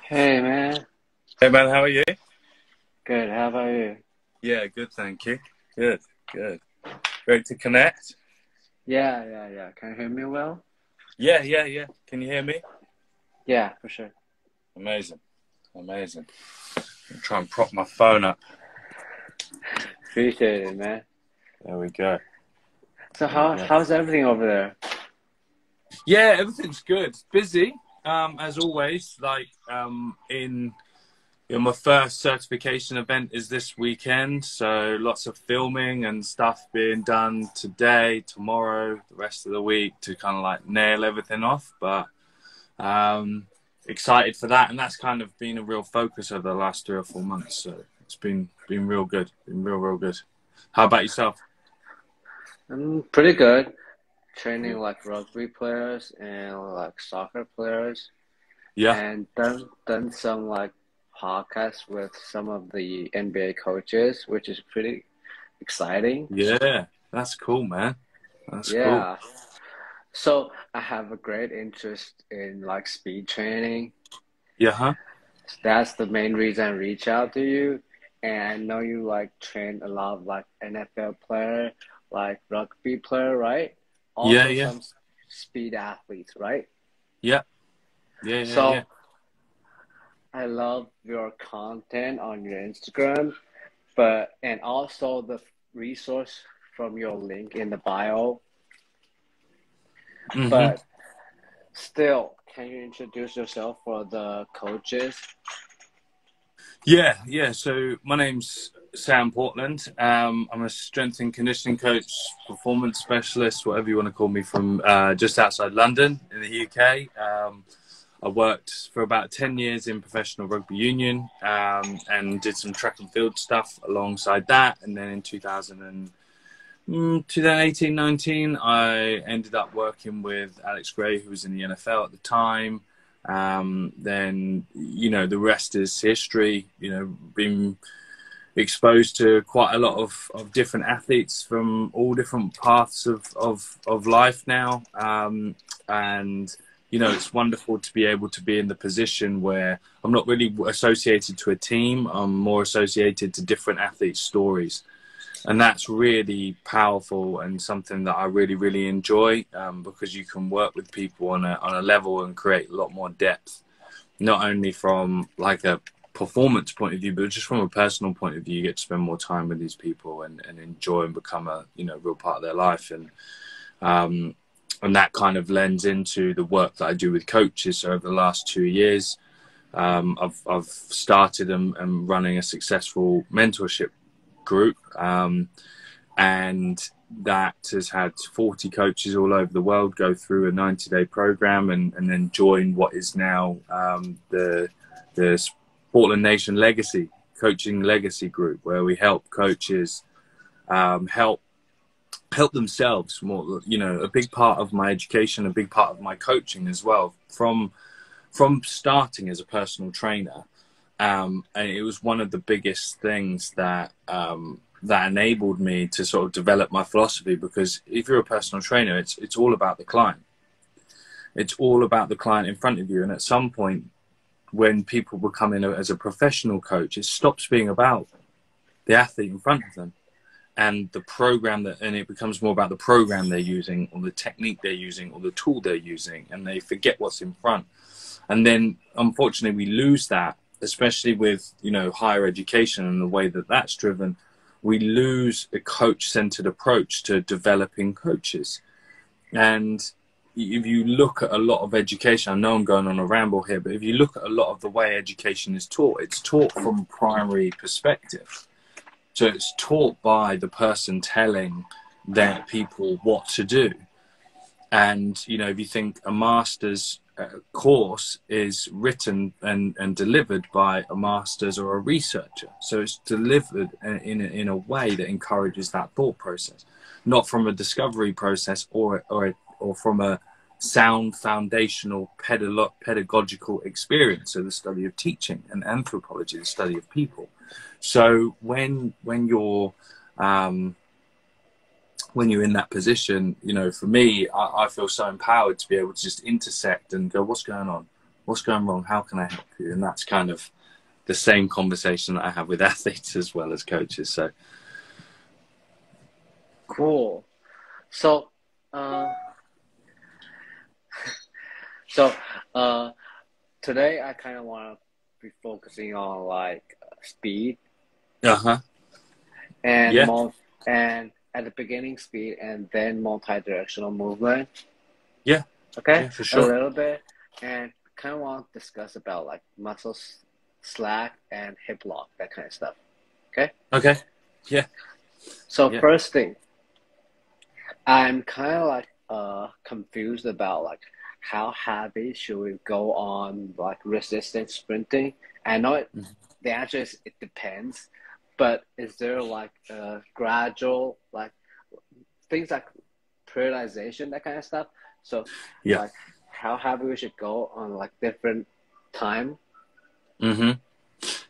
Hey man, Hey man, how are you? good. How about you? Yeah, good, thank you. Good, good. Great to connect. Yeah. Can you hear me well? Yeah. Can you hear me? Yeah, for sure. Amazing. I'll try and prop my phone up. Appreciate it, man. There we go. So how's everything over there? Yeah, everything's good. Busy, as always. My first certification event is this weekend, so lots of filming and stuff being done today, tomorrow, the rest of the week to kind of like nail everything off. But excited for that, and that's kind of been a real focus over the last 3 or 4 months. So it's been real good, been real good. How about yourself? I'm pretty good. Training like rugby players and like soccer players, Yeah, and done some like podcasts with some of the NBA coaches, which is pretty exciting. yeah, that's cool, man. That's cool. Yeah. So I have a great interest in like speed training. Yeah, huh? That's the main reason I reach out to you. And I know you like train a lot of like NFL player, like rugby player, right? Also Yeah. some speed athletes, right? Yeah. So I love your content on your Instagram, and also the resource from your link in the bio. Mm-hmm. But still, can you introduce yourself for the coaches? Yeah. So my name's Sam Portland. I'm a strength and conditioning coach, performance specialist, whatever you want to call me, from just outside London in the UK. I worked for about 10 years in professional rugby union and did some track and field stuff alongside that. And then in 2018-19, I ended up working with Alex Gray, who was in the NFL at the time. Then, the rest is history. Been exposed to quite a lot of different athletes from all different paths of life now. And it's wonderful to be able to be in the position where I'm not really associated to a team. I'm more associated to different athletes' stories. And that's really powerful and something that I really enjoy, because you can work with people on a level and create a lot more depth, not only from like a performance point of view, but just from a personal point of view. You get to spend more time with these people and enjoy and become a real part of their life. And that kind of lends into the work that I do with coaches. So over the last 2 years, I've started and running a successful mentorship group, and that has had 40 coaches all over the world go through a 90-day program and then join what is now the Portland Nation Legacy Coaching Legacy Group, where we help coaches help themselves more. A big part of my education, a big part of my coaching as well, from starting as a personal trainer. And it was one of the biggest things that enabled me to sort of develop my philosophy, because if you're a personal trainer, it's all about the client. It's all about the client in front of you. And at some point, when people become in as a professional coach, it stops being about the athlete in front of them and the program and it becomes more about the program they're using, or the technique they're using, or the tool they're using, and they forget what's in front. And then, unfortunately, we lose that, especially with, higher education and the way that that's driven. We lose a coach-centered approach to developing coaches. And if you look at a lot of education, I know I'm going on a ramble here, but if you look at a lot of the way education is taught, it's taught from a primary perspective. So it's taught by the person telling their people what to do. And, if you think a master's course is written and delivered by a master's or a researcher. So it's delivered in a way that encourages that thought process, not from a discovery process or from a sound foundational pedagogical experience. So the study of teaching, and anthropology, the study of people. So when you're in that position, for me, I feel so empowered to be able to just intersect and go, what's going on? What's going wrong? How can I help you? And that's kind of the same conversation that I have with athletes as well as coaches. So cool. So today I kind of want to be focusing on like speed. And and at the beginning speed, and then multi-directional movement. Yeah. Okay. Yeah, for sure. A little bit, and kind of want to discuss about like muscle slack and hip lock, that kind of stuff. Okay. Okay. Yeah. So first thing, I'm kind of like confused about like how heavy should we go on like resistance sprinting. I know the answer is it depends, but is there like a gradual like things like periodization, that kind of stuff? So like how heavy we should go on like different time?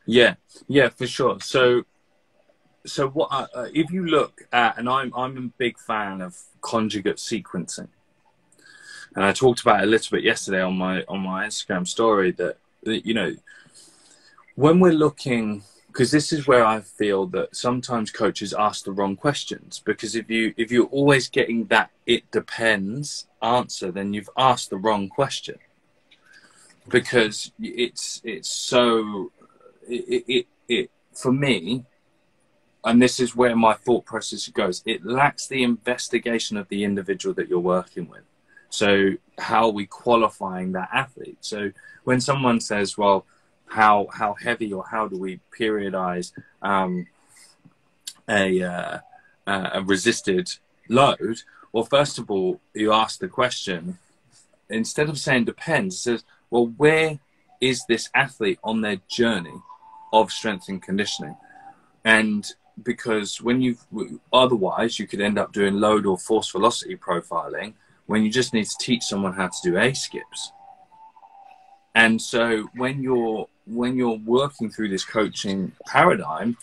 Yeah, for sure. So what if you look at, and I'm a big fan of conjugate sequencing, and I talked about it a little bit yesterday on my Instagram story that you know, when we're looking, because this is where I feel that sometimes coaches ask the wrong questions, because if you're always getting that "it depends" answer, then you've asked the wrong question, because it's so it for me. And this is where my thought process goes. It lacks the investigation of the individual that you're working with. So how are we qualifying that athlete? So when someone says, well, how heavy or how do we periodize a resisted load? Well, first of all, you ask the question, instead of saying depends, it says, well, where is this athlete on their journey of strength and conditioning? And because otherwise you could end up doing load or force velocity profiling when you just need to teach someone how to do A skips. And so when you're working through this coaching paradigm,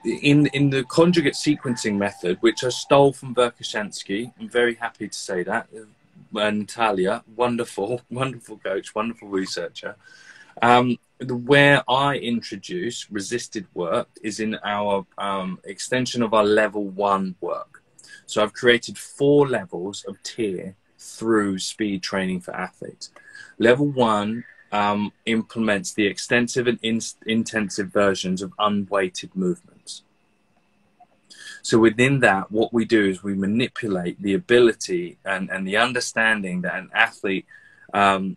in the conjugate sequencing method, which I stole from Verkhoshansky, I'm very happy to say that, Natalia, wonderful coach, wonderful researcher. Where I introduce resisted work is in our extension of our level 1 work. So I've created 4 levels of tier through speed training for athletes. Level 1 implements the extensive and intensive versions of unweighted movements. So within that, what we do is we manipulate the ability and the understanding that an athlete and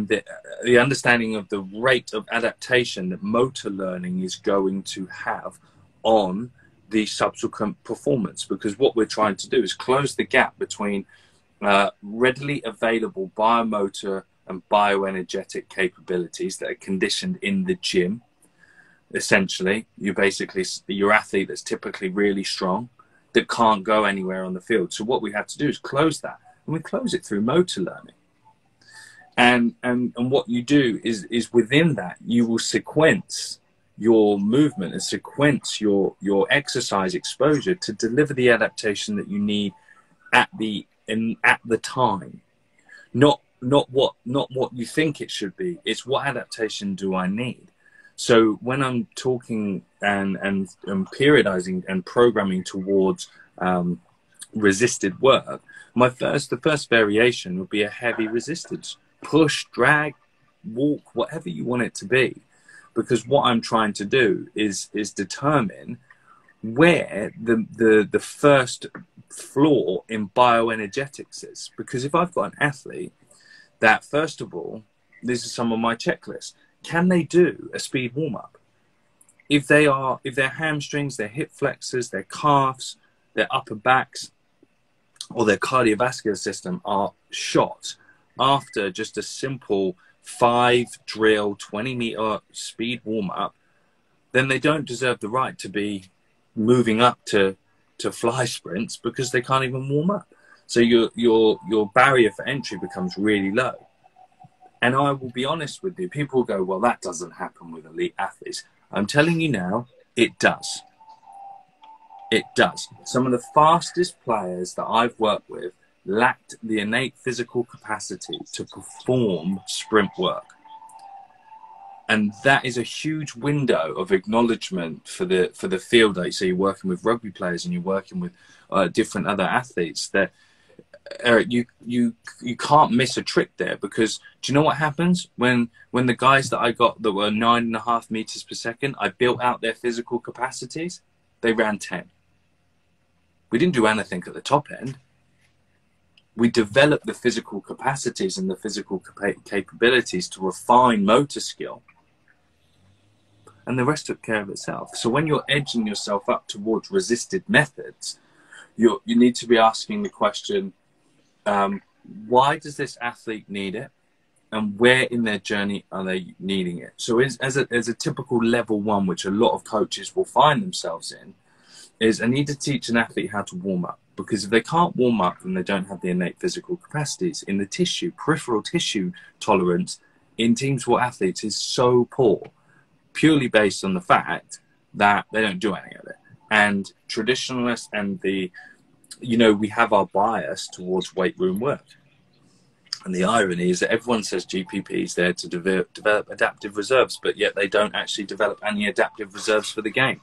the understanding of the rate of adaptation that motor learning is going to have on the subsequent performance. Because what we're trying to do is close the gap between readily available biomotor and bioenergetic capabilities that are conditioned in the gym. Essentially, your athlete that's typically really strong that can't go anywhere on the field. So what we have to do is close that, and we close it through motor learning. And what you do is within that, you will sequence your movement and sequence your exercise exposure to deliver the adaptation that you need at the time. Not what you think it should be. It's what adaptation do I need. So when I'm talking and periodizing and programming towards resisted work, the first variation would be a heavy resistance. Push, drag, walk, whatever you want it to be. Because what I'm trying to do is determine where the first flaw in bioenergetics is. Because if I've got an athlete that, first of all, this is some of my checklists, can they do a speed warm-up? If their hamstrings, their hip flexors, their calves, their upper backs, or their cardiovascular system are shot after just a simple 5-drill 20-meter speed warm-up, then they don't deserve the right to be moving up to fly sprints, because they can't even warm up. So your barrier for entry becomes really low. And I will be honest with you, people will go, well, that doesn't happen with elite athletes. I'm telling you now, it does. It does. Some of the fastest players that I've worked with lacked the innate physical capacity to perform sprint work. And that is a huge window of acknowledgement for the field. Like, so you're working with rugby players and you're working with different other athletes. That Eric, you can't miss a trick there, because do you know what happens when the guys that I got that were 9.5 meters per second, I built out their physical capacities. They ran 10. We didn't do anything at the top end. We developed the physical capacities and the physical capabilities to refine motor skill. And the rest took care of itself. So when you're edging yourself up towards resisted methods, you need to be asking the question, why does this athlete need it? And where in their journey are they needing it? So as a typical level 1, which a lot of coaches will find themselves in, is I need to teach an athlete how to warm up. Because if they can't warm up, then they don't have the innate physical capacities. In the tissue, peripheral tissue tolerance in team sport athletes is so poor, purely based on the fact that they don't do any of it. And traditionalists and we have our bias towards weight room work. And the irony is that everyone says GPP is there to develop adaptive reserves, but yet they don't actually develop any adaptive reserves for the game.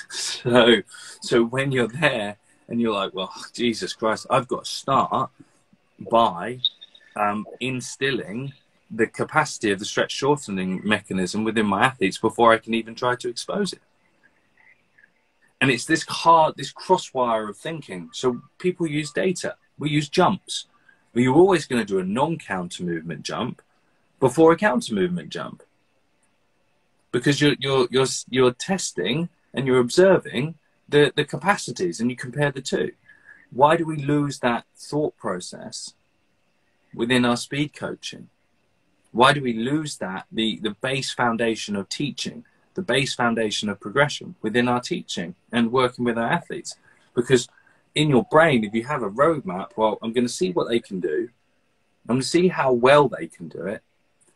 So when you're there and you're like, well, Jesus Christ, I've got to start by instilling the capacity of the stretch shortening mechanism within my athletes before I can even try to expose it. And it's this crosswire of thinking. So people use data. We use jumps. But you're always going to do a non-counter movement jump before a counter movement jump, because you're testing and you're observing the capacities, and you compare the two. Why do we lose that thought process within our speed coaching? Why do we lose that, the base foundation of teaching, the base foundation of progression within our teaching and working with our athletes? Because in your brain, if you have a roadmap, well, I'm going to see what they can do. I'm going to see how well they can do it.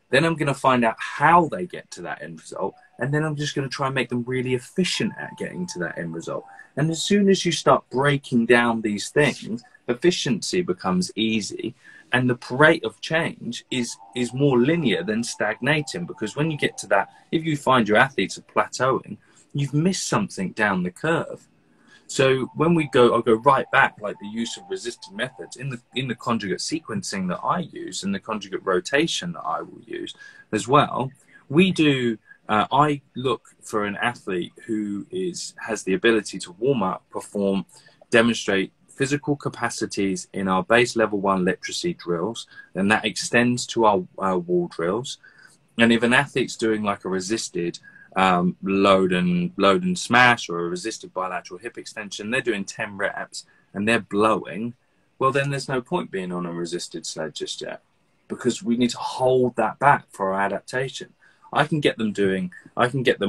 Then I'm going to find out how they get to that end result. And then I'm just going to try and make them really efficient at getting to that end result. And as soon as you start breaking down these things, efficiency becomes easy. And the rate of change is more linear than stagnating. Because when you get to that, if you find your athletes are plateauing, you've missed something down the curve. So when I'll go right back, like the use of resisted methods in the conjugate sequencing that I use and the conjugate rotation that I will use as well. We do, I look for an athlete who has the ability to warm up, perform, demonstrate physical capacities in our base level 1 literacy drills, and that extends to our wall drills. And if an athlete's doing like a resisted load and smash or a resisted bilateral hip extension, they're doing 10 reps and they're blowing, well, then there's no point being on a resisted sled just yet, because we need to hold that back for our adaptation. I can get them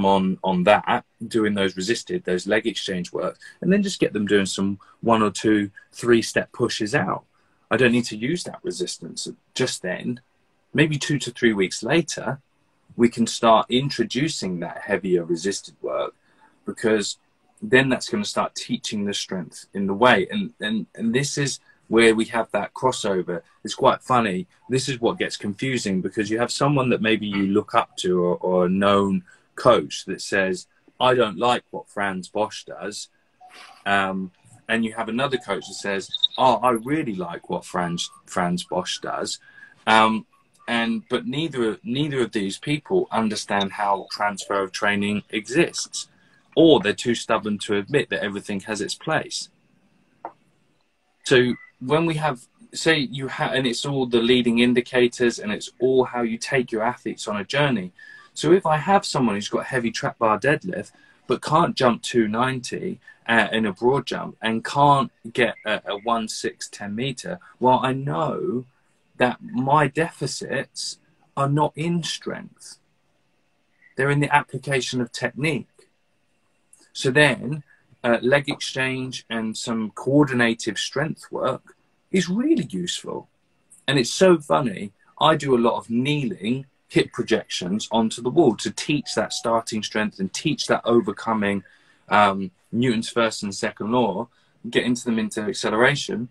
on that, doing those leg exchange work, and then just get them doing some 1 or 2, 3-step pushes out. I don't need to use that resistance just then. Maybe 2 to 3 weeks later, we can start introducing that heavier resisted work, because then that's going to start teaching the strength in the way. And this is where we have that crossover. It's quite funny. This is what gets confusing, because you have someone that maybe you look up to, or a known coach that says, I don't like what Franz Bosch does. And you have another coach that says, oh, I really like what Franz Bosch does. But neither of these people understand how transfer of training exists, or they're too stubborn to admit that everything has its place. So when we have, and it's all the leading indicators, and it's all how you take your athletes on a journey. So if I have someone who's got heavy trap bar deadlift, but can't jump 290 in a broad jump, and can't get a 1.6 10 meter, well, I know that my deficits are not in strength. They're in the application of technique. So then leg exchange and some coordinative strength work is really useful. And it's so funny. I do a lot of kneeling hip projections onto the wall to teach that starting strength and teach that overcoming Newton's first and second law, get into them into acceleration.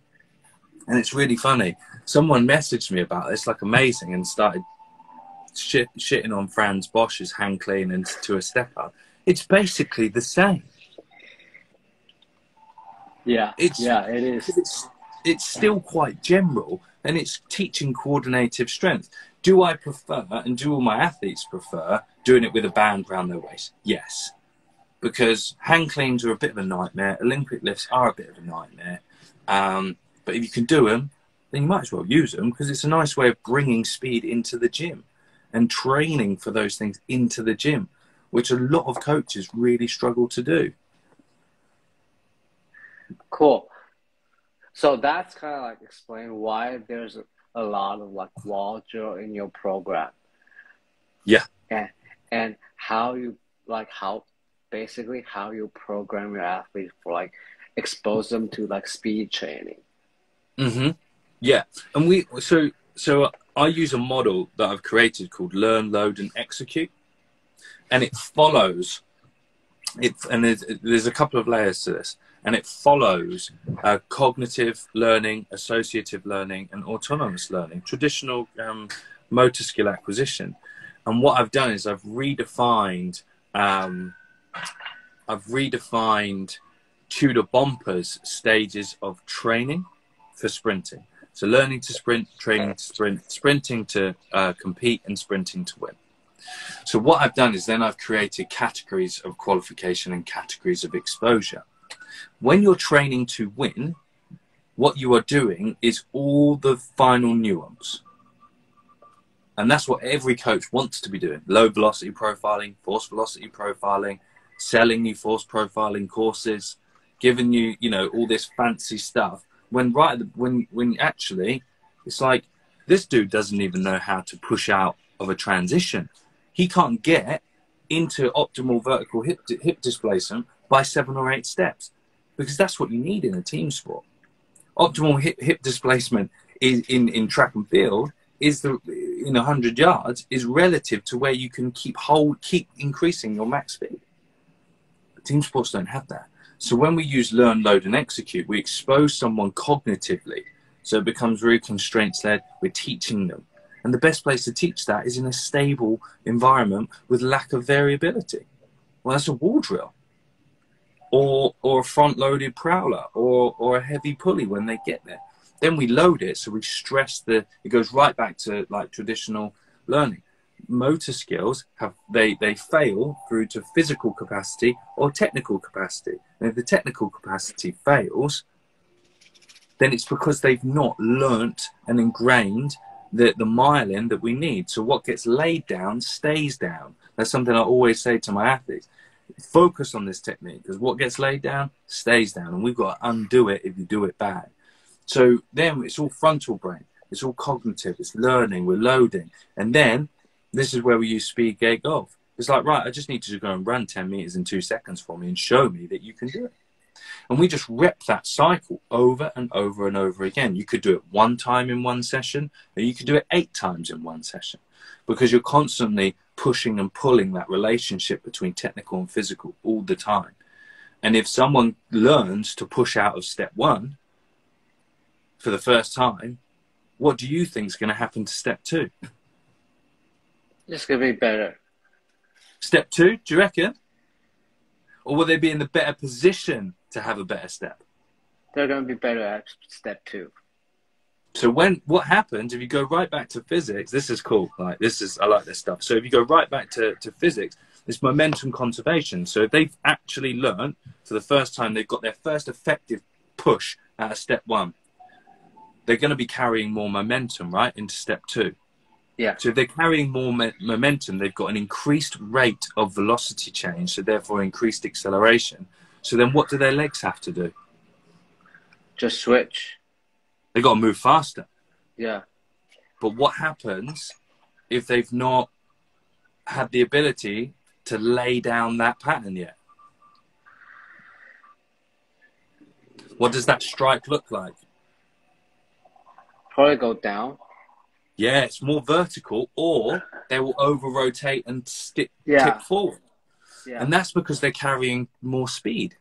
And it's really funny. Someone messaged me about this, like amazing, and started shitting on Franz Bosch's hang clean and to a step up. It's basically the same. Yeah, it is. It's still quite general, and it's teaching coordinative strength. Do I prefer, and do all my athletes prefer, doing it with a band around their waist? Yes. Because hang cleans are a bit of a nightmare. Olympic lifts are a bit of a nightmare. But if you can do them, then you might as well use them, because it's a nice way of bringing speed into the gym and training for those things into the gym, which a lot of coaches really struggle to do. Cool. So that's kind of like explain why there's a lot of like wall drill in your program. Yeah. And how you basically how you program your athletes for like expose them to like speed training. Mm-hmm. Yeah. And so I use a model that I've created called Learn, Load, and Execute. And it follows it, and there's a couple of layers to this. And it follows cognitive learning, associative learning, and autonomous learning, traditional motor skill acquisition. And what I've done is I've redefined Tudor Bomper's stages of training for sprinting. So learning to sprint, training to sprint, sprinting to compete, and sprinting to win. So what I've done is then I've created categories of qualification and categories of exposure. When you're training to win, what you are doing is all the final nuance. And that's what every coach wants to be doing. Low velocity profiling, force velocity profiling, selling you force profiling courses, giving you, all this fancy stuff. When actually, it's like, this dude doesn't even know how to push out of a transition. He can't get into optimal vertical hip displacement by 7 or 8 steps. Because that's what you need in a team sport. Optimal hip displacement is in track and field is 100 yards is relative to where you can keep increasing your max speed. But team sports don't have that. So when we use learn, load, and execute, we expose someone cognitively. So it becomes very constraints led. We're teaching them. And the best place to teach that is in a stable environment with lack of variability. Well, that's a wall drill. Or a front-loaded prowler, or a heavy pulley when they get there. Then we load it, so we stress it goes right back to like traditional learning. Motor skills they fail through to physical capacity or technical capacity. And if the technical capacity fails, then it's because they've not learnt and ingrained the myelin that we need. So what gets laid down stays down. That's something I always say to my athletes. Focus on this technique, because what gets laid down stays down, and we've got to undo it if you do it bad. So then it's all frontal brain, it's all cognitive, it's learning, we're loading. And then this is where we use speed gate golf. It's like, right, I just need you to go and run 10 meters in 2 seconds for me and show me that you can do it. And we just rep that cycle over and over and over again. You could do it 1 time in 1 session, or you could do it 8 times in 1 session, because you're constantly pushing and pulling that relationship between technical and physical all the time. And if someone learns to push out of step 1 for the first time, what do you think is going to happen to step 2? It's going to be better. Step 2, do you reckon? Or will they be in the better position to have a better step? They're going to be better at step 2. So what happens if you go right back to physics? This is cool. I like this stuff. So if you go right back to physics, it's momentum conservation. So if they've actually learned for the first time, they've got their first effective push out of step 1, they're going to be carrying more momentum, right, into step 2. Yeah. So if they're carrying more momentum, they've got an increased rate of velocity change, so therefore increased acceleration. So then what do their legs have to do? Just switch. They've got to move faster. Yeah. But what happens if they've not had the ability to lay down that pattern yet? What does that strike look like? Probably go down. Yeah, it's more vertical, or they will over-rotate and tip forward. Yeah. And that's because they're carrying more speed.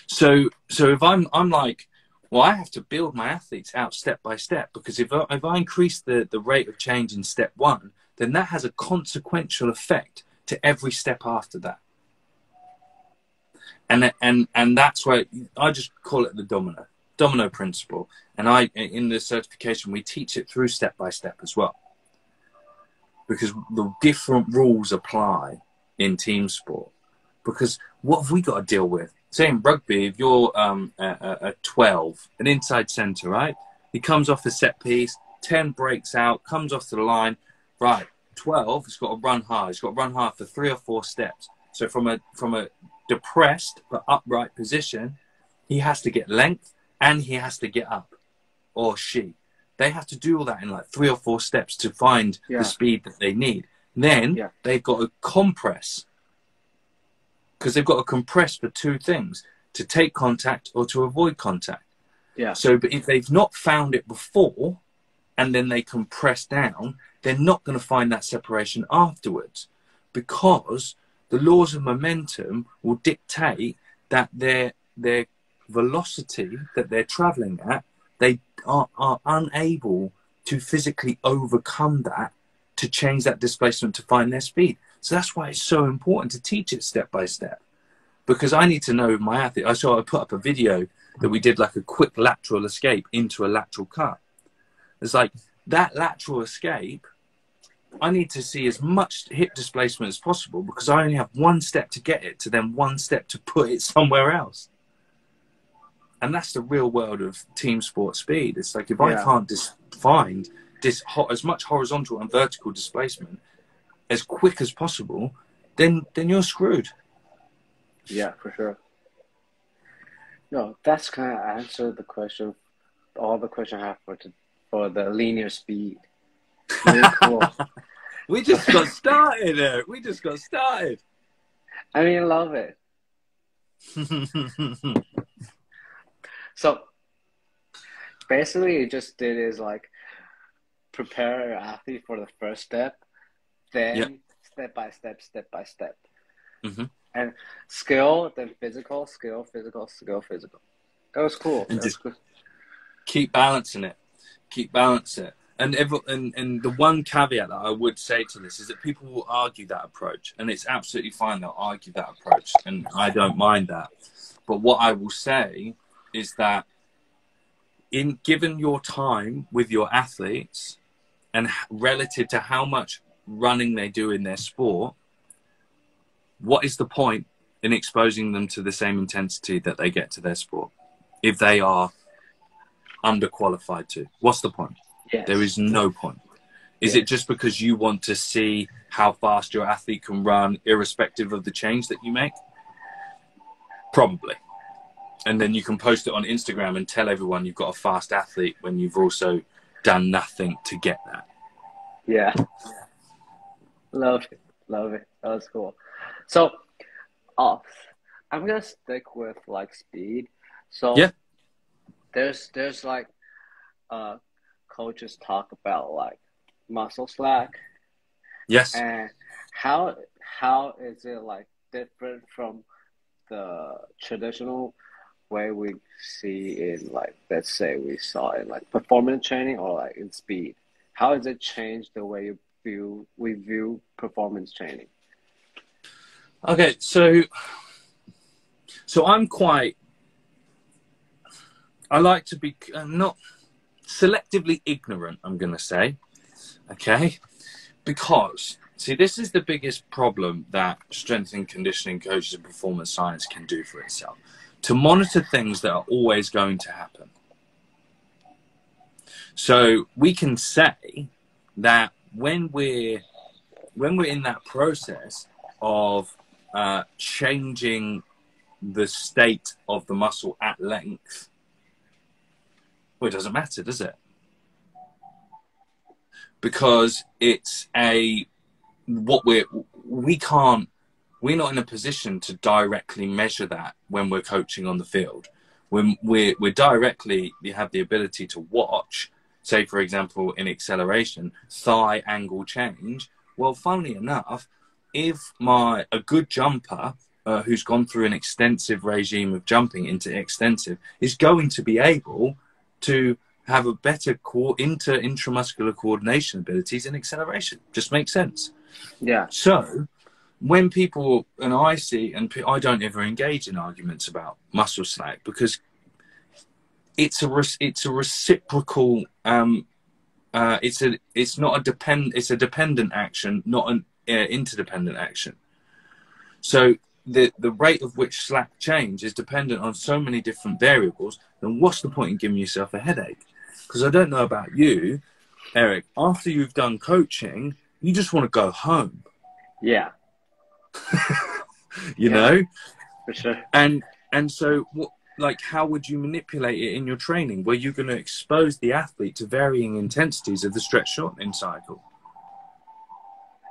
So if I'm like, Well, I have to build my athletes out step by step, because if I increase the rate of change in step 1, then that has a consequential effect to every step after that. And that's where I just call it the domino principle. And in the certification, we teach it through step by step as well, because the different rules apply in team sport. Because what have we got to deal with? Say in rugby, if you're a 12, an inside centre, right? He comes off the set piece, 10 breaks out, comes off to the line, right? 12, he's got to run hard. He's got to run hard for 3 or 4 steps. So from a depressed but upright position, he has to get length and he has to get up, or she. They have to do all that in like 3 or 4 steps to find the speed that they need. Then they've got to compress, because they've got to compress for 2 things: to take contact or to avoid contact. Yeah. So, but if they've not found it before and then they compress down, they're not going to find that separation afterwards, because the laws of momentum will dictate that their velocity that they're traveling at, they are unable to physically overcome that, to change that displacement to find their speed. So that's why it's so important to teach it step by step, because I need to know my athlete. I put up a video that we did, like a quick lateral escape into a lateral cut. It's like that lateral escape, I need to see as much hip displacement as possible, because I only have 1 step to get it, to then 1 step to put it somewhere else. And that's the real world of team sport speed. It's like, if I can't find as much horizontal and vertical displacement as quick as possible, then you're screwed. Yeah, for sure. No, that's kind of answered the question, all the question I have for the linear speed. Really cool. We just got started, Eric. We just got started. I mean, I love it. So basically, you just did is like prepare your athlete for the first step, then step by step. Mm-hmm. And skill, then physical, skill, physical, skill, physical. That was cool. And just keep balancing it. Keep balancing it. And the one caveat that I would say to this is that people will argue that approach, and it's absolutely fine. They'll argue that approach, and I don't mind that. But what I will say is that, given your time with your athletes and relative to how much running they do in their sport, what is the point in exposing them to the same intensity that they get to their sport if they are underqualified to? What's the point? Yes. There is no point. Is it just because you want to see how fast your athlete can run irrespective of the change that you make? Probably. And then you can post it on Instagram and tell everyone you've got a fast athlete when you've also done nothing to get that. Yeah. Love it. Love it. That was cool. So, I'm going to stick with like speed. So there's like, coaches talk about like muscle slack. Yes. And how is it like different from the traditional way we see in, like, let's say we saw in like performance training or like in speed? How has it changed the way we view performance training? Okay, so I like to be not selectively ignorant, I'm going to say, okay? Because, see, this is the biggest problem that strength and conditioning coaches and performance science can do for itself. To monitor things that are always going to happen. So we can say that when we're in that process of changing the state of the muscle at length, well, it doesn't matter, does it? Because it's we're not in a position to directly measure that when we're coaching on the field. When we have the ability to watch, say, for example, in acceleration, thigh angle change. Well, funnily enough, if a good jumper who's gone through an extensive regime of jumping into extensive is going to be able to have a better intramuscular coordination abilities and acceleration. Just makes sense. Yeah. So when people, and I see, and I don't ever engage in arguments about muscle slack because it's a reciprocal, it's a dependent action, not an interdependent action. So the rate of which slack change is dependent on so many different variables. Then what's the point in giving yourself a headache? Because I don't know about you, Eric, after you've done coaching, you just want to go home. Yeah. you know? For sure. And so what, like, how would you manipulate it in your training where you're going to expose the athlete to varying intensities of the stretch shortening cycle?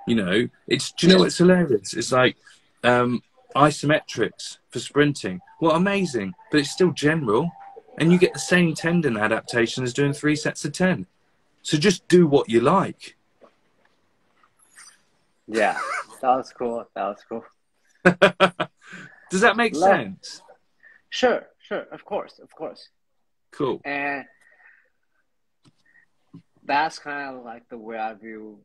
You know, do you know what's hilarious? It's like isometrics for sprinting. Well, amazing, but it's still general. And you get the same tendon adaptation as doing 3 sets of 10. So just do what you like. Yeah, that was cool. Does that make sense? Sure. Of course. Cool. And that's kind of like the way I view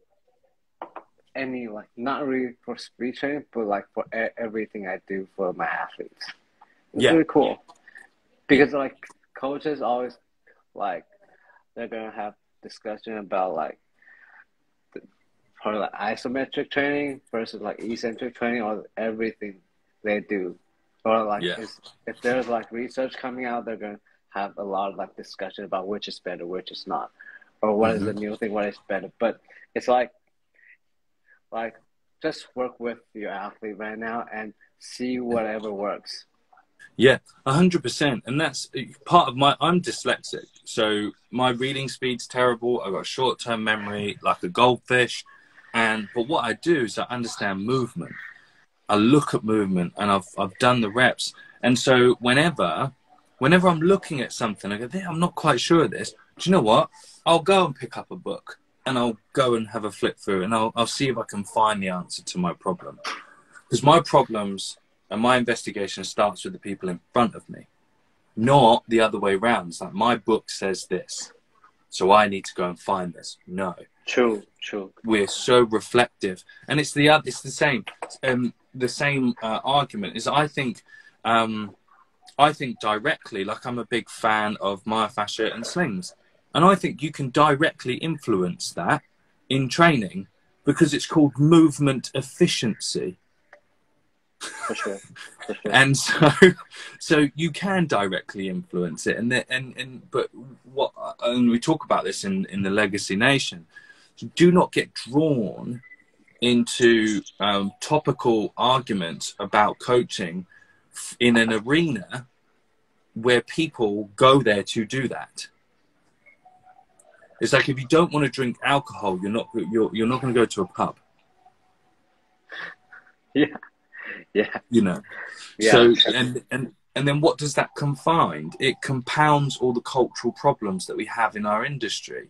any, like, not really for speed training, but like for everything I do for my athletes. It's really cool. Because like coaches always, like, they're going to have discussion about like probably like isometric training versus like eccentric training, or everything they do. Or like if there's like research coming out, they're going to have a lot of like discussion about which is better, which is not, or what is the new thing, what is better. But it's like just work with your athlete right now and see whatever works. Yeah, 100%. And that's part of I'm dyslexic. So my reading speed's terrible. I've got short-term memory like a goldfish. But what I do is I understand movement. I look at movement and I've done the reps. And so whenever I'm looking at something, I go, I'm not quite sure of this. Do you know what? I'll go and pick up a book and I'll go and have a flip through and I'll see if I can find the answer to my problem. Because my problems and my investigation starts with the people in front of me, not the other way around. It's like my book says this, so I need to go and find this. No. True. We're so reflective, and it's the same. The same argument is I think directly. Like I'm a big fan of myofascia and slings, and I think you can directly influence that in training because it's called movement efficiency. For sure. And so you can directly influence it, but we talk about this in the Legacy Nation. Do not get drawn into topical arguments about coaching in an arena where people go there to do that. It's like if you don't want to drink alcohol, you're not going to go to a pub. Yeah. You know. Yeah. So and then what does that confound? It compounds all the cultural problems that we have in our industry.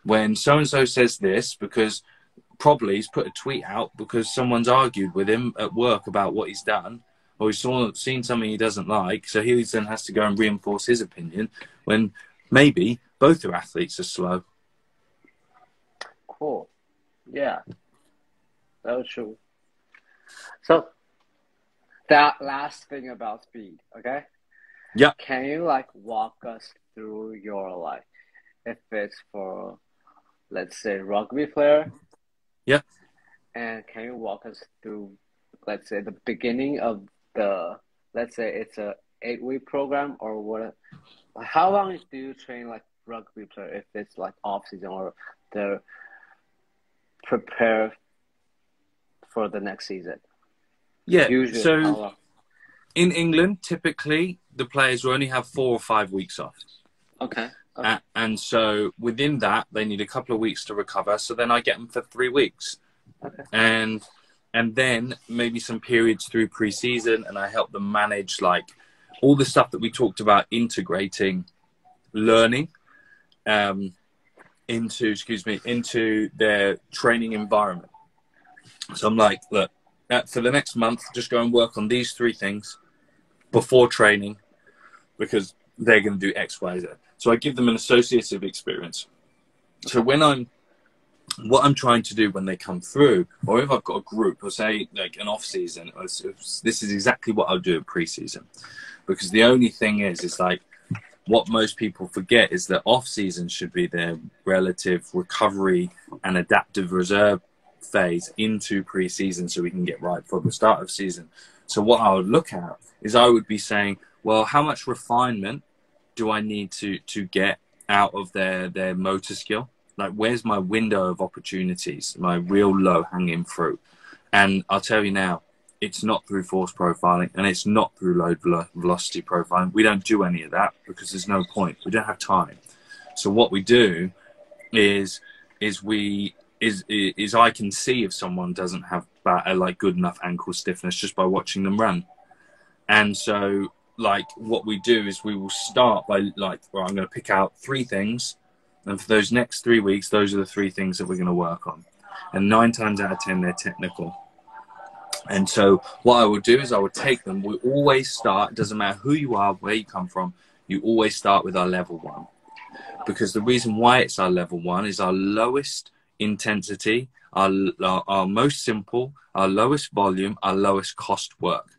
When so-and-so says this, because probably he's put a tweet out because someone's argued with him at work about what he's done, or he's seen something he doesn't like, so he then has to go and reinforce his opinion, when maybe both their athletes are slow. Cool. Yeah. That was true. So, that last thing about speed, okay? Yeah. Can you, like, walk us through your, like, if it's for, let's say, rugby player? Yeah. And can you walk us through, let's say, the beginning of let's say it's a 8-week program, or what? How long do you train, like, rugby player if it's, like, off-season, or they're prepare for the next season? Yeah, usually, so in England, typically, the players will only have 4 or 5 weeks off. Okay. And so within that, they need a couple of weeks to recover. So then I get them for 3 weeks. Okay. And then maybe some periods through pre-season, and I help them manage, like, all the stuff that we talked about, integrating learning into their training environment. So I'm like, look, for the next month, just go and work on these 3 things before training, because they're going to do X, Y, Z. So I give them an associative experience. So what I'm trying to do when they come through, or if I've got a group, or say like an off season, this is exactly what I'll do at pre-season. Because the only thing is like, what most people forget is that off season should be their relative recovery and adaptive reserve phase into pre-season, so we can get right for the start of season. So what I would look at is, I would be saying, well, how much refinement do I need to get out of their motor skill? Like, where's my window of opportunities, my real low hanging fruit? And I'll tell you now, it's not through force profiling, and it's not through load velocity profiling. We don't do any of that because there's no point. We don't have time. So what we do is I can see if someone doesn't have like good enough ankle stiffness just by watching them run. And so like what we do is we will start by like, well, I'm going to pick out 3 things. And for those next 3 weeks, those are the 3 things that we're going to work on. And 9 times out of 10, they're technical. And so what I would do is I would take them. We always start, it doesn't matter who you are, where you come from, you always start with our level 1. Because the reason why it's our level 1 is our lowest intensity, our most simple, our lowest volume, our lowest cost work.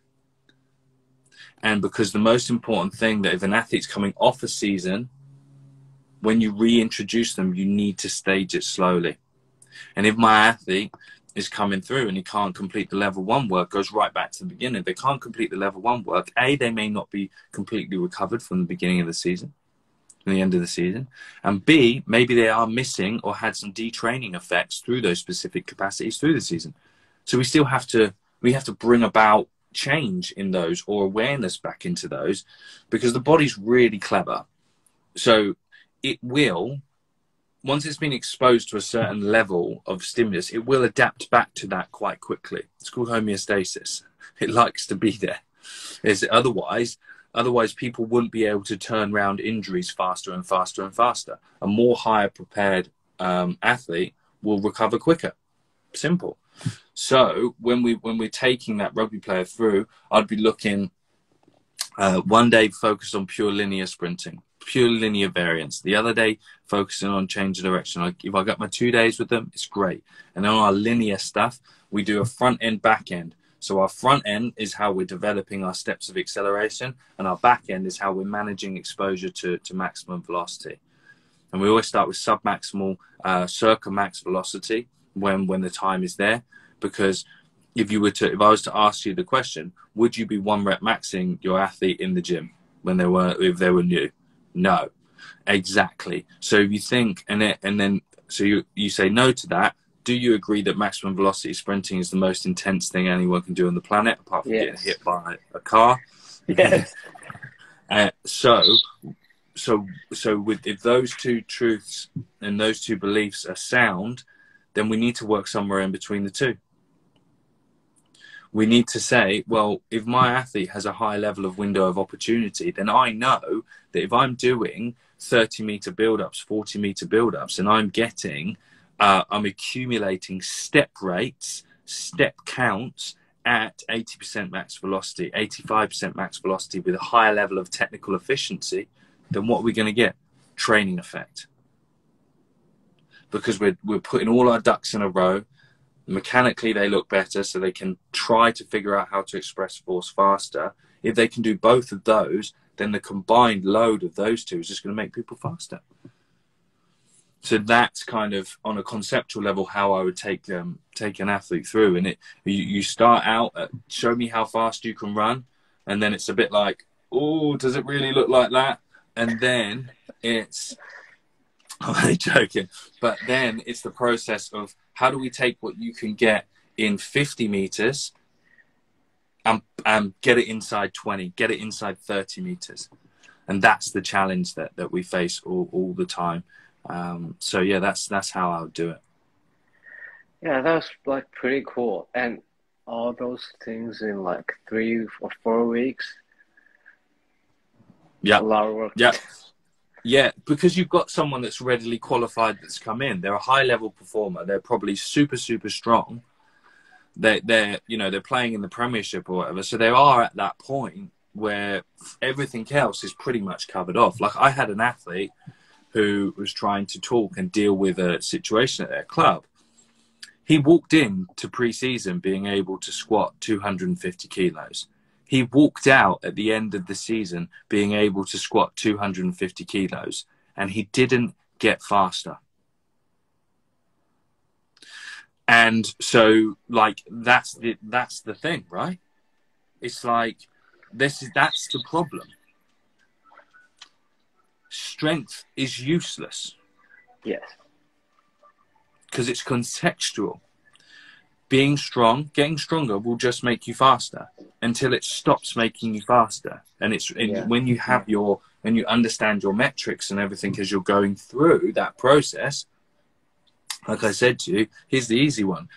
And because the most important thing, that if an athlete's coming off a season, when you reintroduce them, you need to stage it slowly. And if my athlete is coming through and he can't complete the level 1 work, goes right back to the beginning. If they can't complete the level 1 work, A, they may not be completely recovered from the beginning of the season, from the end of the season. And B, maybe they are missing or had some detraining effects through those specific capacities through the season. So we still have to bring about change in those, or awareness back into those, because the body's really clever. So it will, once it's been exposed to a certain level of stimulus, it will adapt back to that quite quickly. It's called homeostasis. It likes to be there. Otherwise people wouldn't be able to turn around injuries faster and faster and faster. A more higher prepared athlete will recover quicker. Simple. So when we're taking that rugby player through, I'd be looking 1 day focused on pure linear sprinting, pure linear variance. The other day focusing on change of direction. Like if I got my 2 days with them, it's great. And on our linear stuff, we do a front end, back end. So our front end is how we're developing our steps of acceleration, and our back end is how we're managing exposure to maximum velocity. And we always start with sub-maximal, circa max velocity when the time is there. Because if I was to ask you the question, would you be 1 rep maxing your athlete in the gym if they were new? No, exactly. So if you think, so you say no to that, do you agree that maximum velocity sprinting is the most intense thing anyone can do on the planet, apart from getting hit by a car? Yes. If those 2 truths and those 2 beliefs are sound, then we need to work somewhere in between the 2. We need to say, well, if my athlete has a high level of window of opportunity, then I know that if I'm doing 30-meter build-ups, 40-meter build-ups, and I'm accumulating step rates, step counts at 80% max velocity, 85% max velocity with a higher level of technical efficiency, then what are we going to get? Training effect. Because we're putting all our ducks in a row. Mechanically, they look better, so they can try to figure out how to express force faster. If they can do both of those, then the combined load of those 2 is just going to make people faster. So that's kind of, on a conceptual level, how I would take an athlete through. And you start out at, show me how fast you can run, and then it's a bit like, oh, does it really look like that? And then it's, I'm only joking, but then it's the process of, how do we take what you can get in 50 meters and get it inside 20, get it inside 30 meters? And that's the challenge that we face all the time. So yeah, that's how I would do it. Yeah, that's like pretty cool. And all those things in like 3 or 4 weeks. Yeah. A lot of work. Yeah. Yeah, because you've got someone that's readily qualified that's come in. They're a high-level performer. They're probably super, super strong. they're playing in the Premiership or whatever, so they are at that point where everything else is pretty much covered off. Like, I had an athlete who was trying to talk and deal with a situation at their club. He walked in to pre-season being able to squat 250 kilos. He walked out at the end of the season being able to squat 250 kilos, and he didn't get faster. And so, like, that's the thing, right? It's like, that's the problem. Strength is useless. Yes. Because it's contextual. Being strong, getting stronger will just make you faster until it stops making you faster. And when you have when you understand your metrics and everything as you're going through that process, like I said to you, here's the easy one.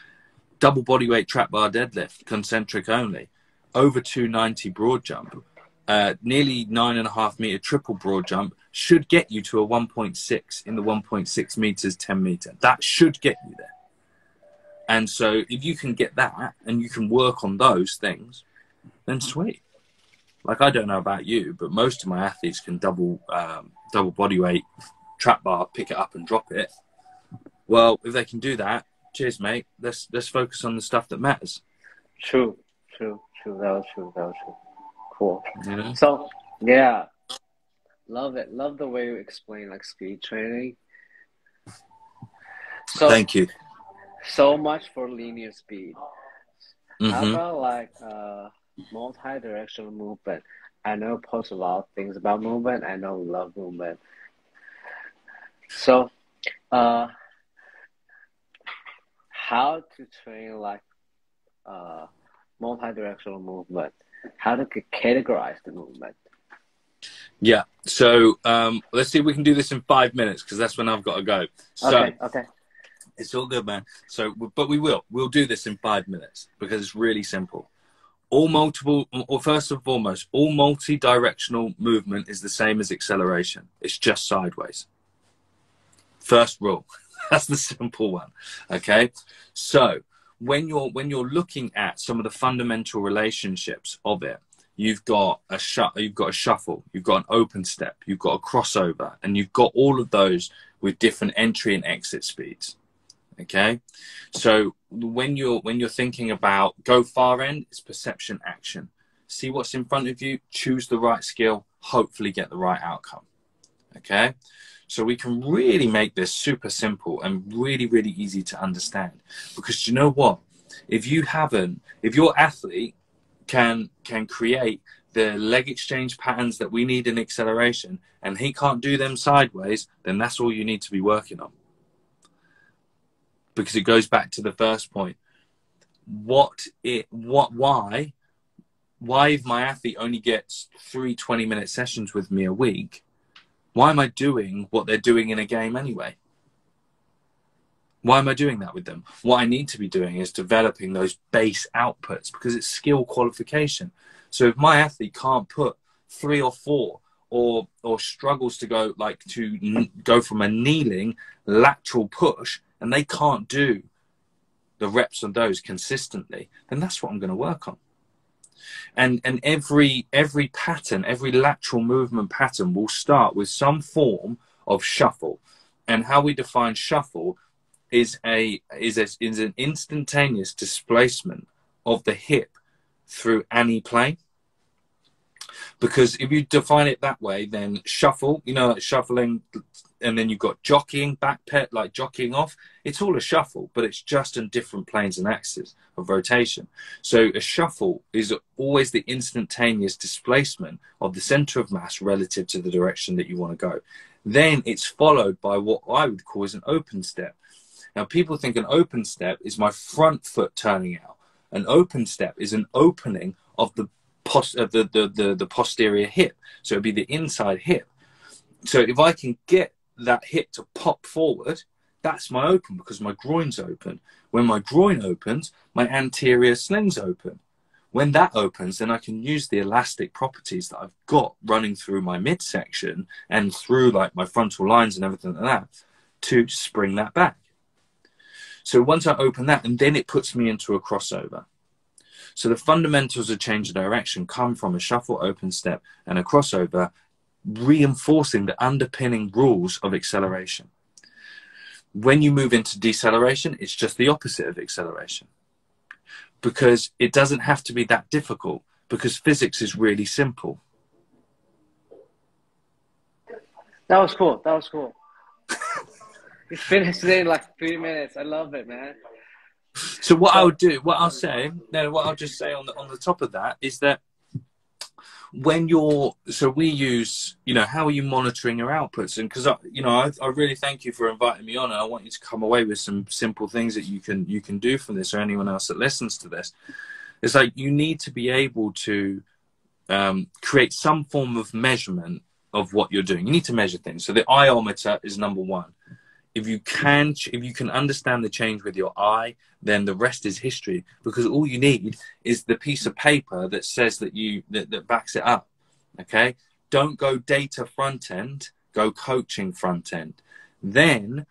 Double bodyweight trap bar deadlift, concentric only, over 290 broad jump, nearly 9.5 meter triple broad jump should get you to a 1.6 in the 1.6 meters, 10 meter. That should get you there. And so if you can get that and you can work on those things, then sweet. Like, I don't know about you, but most of my athletes can double bodyweight trap bar, pick it up and drop it. Well, if they can do that, cheers, mate. Let's focus on the stuff that matters. True. That was true. Cool. You know? So, yeah, love it. Love the way you explain, like, speed training. So, thank you. So much for linear speed. Mm-hmm. How about, like, multi-directional movement? I know post a lot of things about movement. I know love movement. So, how to train, like, multi-directional movement? How to categorize the movement? Yeah. So let's see if we can do this in 5 minutes, because that's when I've got to go. So, okay. It's all good, man. So, but we'll do this in 5 minutes because it's really simple. First and foremost, all multi-directional movement is the same as acceleration. It's just sideways. First rule. That's the simple one. Okay. So when you're looking at some of the fundamental relationships of it, you've got a shuffle, you've got an open step, you've got a crossover, and you've got all of those with different entry and exit speeds. Okay. So when you're thinking about go far end, it's perception action. See what's in front of you, choose the right skill, hopefully get the right outcome. Okay. So we can really make this super simple and really, really easy to understand, because you know what? If your athlete can create the leg exchange patterns that we need in acceleration and he can't do them sideways, then that's all you need to be working on. Because it goes back to the first point. Why if my athlete only gets 3 20-minute sessions with me a week, why am I doing what they're doing in a game anyway? Why am I doing that with them? What I need to be doing is developing those base outputs, because it's skill qualification. So if my athlete can't put 3 or 4 or struggles to go from a kneeling lateral push, and they can't do the reps on those consistently, then that's what I'm going to work on. And every pattern, every lateral movement pattern will start with some form of shuffle. And how we define shuffle is an instantaneous displacement of the hip through any plane. Because if you define it that way, then shuffle, like shuffling, and then you've got jockeying, back pet, like jockeying off. It's all a shuffle, but it's just in different planes and axes of rotation. So a shuffle is always the instantaneous displacement of the center of mass relative to the direction that you want to go. Then it's followed by what I would call is an open step. Now, people think an open step is my front foot turning out. An open step is an opening of the posterior hip. So it'd be the inside hip. So if I can get that hip to pop forward, that's my open, because my groin's open. When my groin opens, my anterior sling's open. When that opens, then I can use the elastic properties that I've got running through my midsection and through like my frontal lines and everything like that to spring that back. So once I open that, and then it puts me into a crossover. So the fundamentals of change of direction come from a shuffle, open step, and a crossover, reinforcing the underpinning rules of acceleration. When you move into deceleration, it's just the opposite of acceleration, because it doesn't have to be that difficult, because physics is really simple. That was cool. That was cool. You finished it in like 3 minutes. I love it, man. So what I'll just say on the top of that is that when we use, how are you monitoring your outputs? And because I really thank you for inviting me on, and I want you to come away with some simple things that you can do from this, or anyone else that listens to this. It's like you need to be able to create some form of measurement of what you're doing. You need to measure things. So the iometer is number one. If you can understand the change with your eye, then the rest is history, because all you need is the piece of paper that says that backs it up. Okay? Don't go data front end, go coaching front end. Then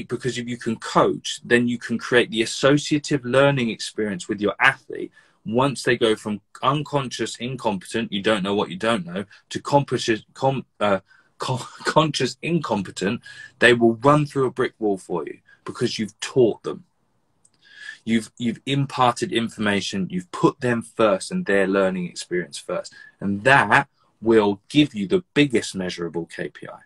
because if you can coach, then you can create the associative learning experience with your athlete. Once they go from unconscious incompetent, you don't know what you don't know, to conscious incompetent, they will run through a brick wall for you, because you've taught them. You've imparted information, you've put them first and their learning experience first. And that will give you the biggest measurable KPI.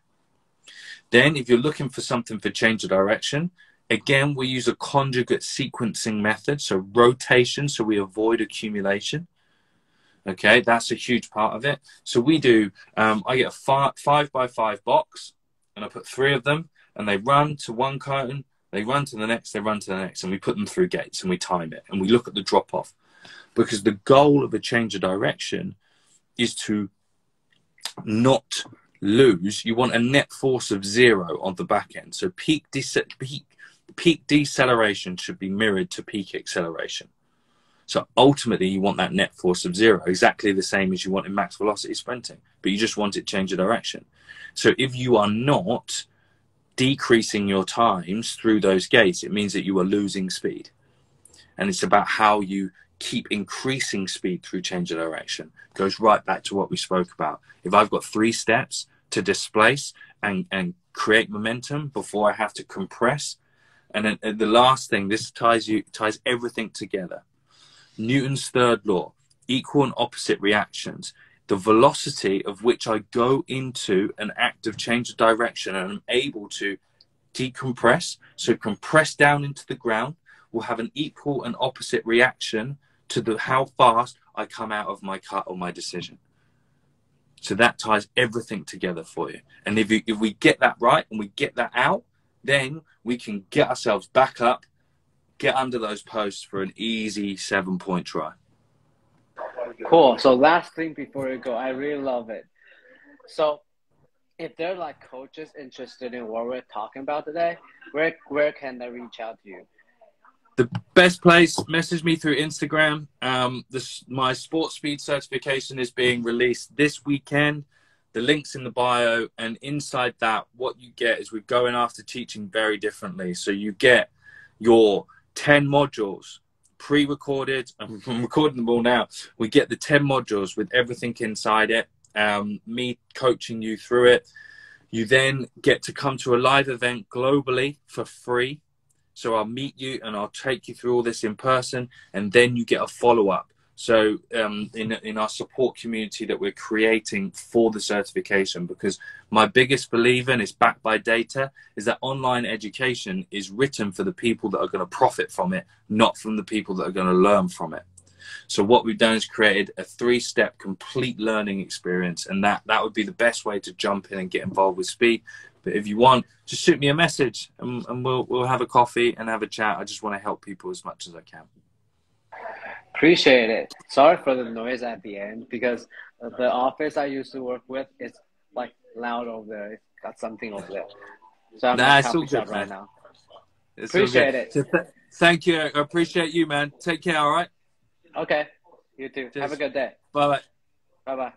Then if you're looking for something for change of direction, again, we use a conjugate sequencing method. So rotation, so we avoid accumulation. Okay, that's a huge part of it. So we do, I get a 5x5 box, and I put 3 of them, and they run to one curtain, they run to the next, they run to the next, and we put them through gates, and we time it, and we look at the drop off. Because the goal of a change of direction is to not lose. You want a net force of 0 on the back end. So peak deceleration should be mirrored to peak acceleration. So ultimately, you want that net force of 0, exactly the same as you want in max velocity sprinting, but you just want it change of direction. So if you are not decreasing your times through those gates, it means that you are losing speed. And it's about how you keep increasing speed through change of direction. It goes right back to what we spoke about. If I've got 3 steps to displace and create momentum before I have to compress, and then the last thing, this ties everything together. Newton's third law, equal and opposite reactions. The velocity of which I go into an act of change of direction and I'm able to decompress, so compress down into the ground, will have an equal and opposite reaction to how fast I come out of my cut or my decision. So that ties everything together for you. And if we get that right and we get that out, then we can get ourselves back up, get under those posts for an easy 7-point try. Cool. So last thing before you go, I really love it. So if they're like coaches interested in what we're talking about today, where can they reach out to you? The best place, message me through Instagram. My sports speed certification is being released this weekend. The link's in the bio, and inside that, what you get is we're going after teaching very differently. So you get your 10 modules pre-recorded. I'm recording them all now. We get the 10 modules with everything inside it, me coaching you through it. You then get to come to a live event globally for free. So I'll meet you and I'll take you through all this in person, and then you get a follow-up. So in our support community that we're creating for the certification, because my biggest belief, and it's backed by data, is that online education is written for the people that are going to profit from it, not from the people that are going to learn from it. So what we've done is created a 3-step complete learning experience, and that would be the best way to jump in and get involved with speed. But if you want, just shoot me a message and we'll have a coffee and have a chat. I just want to help people as much as I can. Appreciate it. Sorry for the noise at the end, because the office I used to work with is like loud over there. It's got something over there. So I'm at a coffee shop right now. Appreciate it. So thank you. I appreciate you, man. Take care, all right? Okay. You too. Cheers. Have a good day. Bye-bye. Bye-bye.